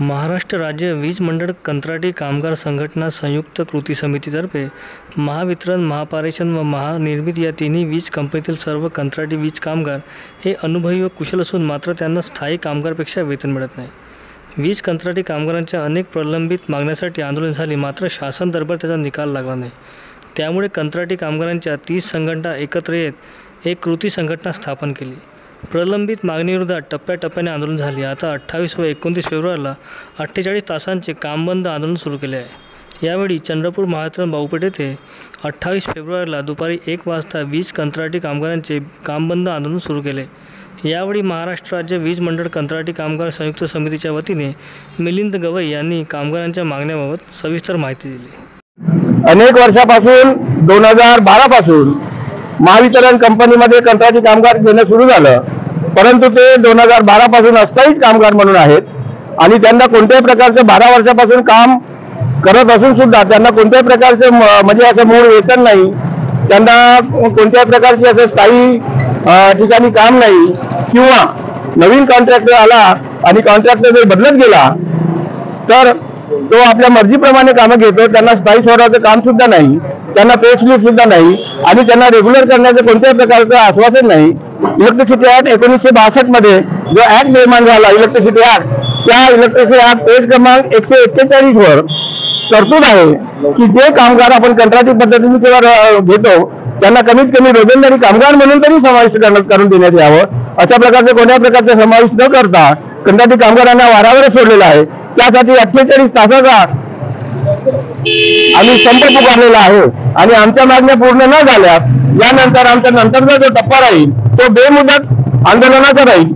महाराष्ट्र राज्य वीज मंडळ कंत्राटी कामगार संघटना संयुक्त कृती समितीतर्फे महावितरण, महापारेषण व महानिर्मिती या तिन्ही वीज कंपनीतील सर्व कंत्राटी वीज कामगार हे अनुभवी व कुशल असून मात्र त्यांना स्थायी कामगारापेक्षा वेतन मिळत नाही। वीज कंत्राटी कामगारांच्या अनेक प्रलंबित मागण्यासाठी आंदोलन झाले, मात्र शासन दरबार त्याचा निकाल लागला नाही। त्यामुळे कंत्राटी कामगारांच्या 30 संघटना एकत्र येत एक कृती संघटना स्थापन केली। प्रलंबित मागणीविरोधात टप्प्याटप्प्याने आंदोलन झाले। आता 28 व 29 फेब्रुवारीला 48 तासांचे कामबंद आंदोलन सुरू केले आहे। यावेळी चंद्रपूर महावितरण बाऊपेठ येथे 28 फेब्रुवारीला दुपारी 1 वाजता वीज कंत्राटी कामगारांचे कामबंद आंदोलन सुरू केले। यावेळी महाराष्ट्र राज्य वीज मंडळ कंत्राटी कामगार संयुक्त समितीच्या वतीने मिलिंद गवई यांनी कामगारांच्या मागण्याबाबत सविस्तर माहिती दिली। अनेक वर्षापासून 2012 पासून महावितरण कंपनीमध्ये कंत्राटी कामगार घेणं सुरू झालं, परंतु ते 2012 पासून अस्थायी कामगार म्हणून आहेत आणि त्यांना कोणत्याही प्रकारचे 12 वर्षापासून काम करत असून सुद्धा त्यांना कोणत्याही प्रकारचे म्हणजे असं मूळ वेतन नाही, त्यांना कोणत्याही प्रकारचे असं स्थायी ठिकाणी काम नाही किंवा नवीन कॉन्ट्रॅक्टर आला आणि कॉन्ट्रॅक्टर जर बदलत गेला तर तो आपल्या मर्जीप्रमाणे कामं घेतो। त्यांना स्थायी स्वरूपाचं काम सुद्धा नाही, त्यांना पे स्लिप सुद्धा नाही आणि त्यांना रेग्युलर करण्याचं कोणत्याही प्रकारचं आश्वासन नाही। इलेक्ट्रिसिटी ऍक्ट 1962 मध्ये जो ऍक्ट निर्माण झाला इलेक्ट्रिसिटी ऍक्ट, त्या इलेक्ट्रिसिटी ऍक्ट पेज क्रमांक 141 वर तरतूद आहे की जे कामगार आपण कंत्राटी पद्धतीने किंवा घेतो त्यांना कमीत कमी रोजंदारी कामगार म्हणून तरी समाविष्ट करून देण्यात यावं। अशा प्रकारचे कोणत्याही प्रकारचा समावेश न करता कंत्राटी कामगारांना वारावर सोडलेला आहे। त्यासाठी 48 तासाचा आम्ही संप पुकारलेला आहे आणि आमच्या मागण्या पूर्ण न झाल्यास यानंतर आमच्या नंतरचा जो टप्पा राहील तो बेमुदत आंदोलनाचा राहील।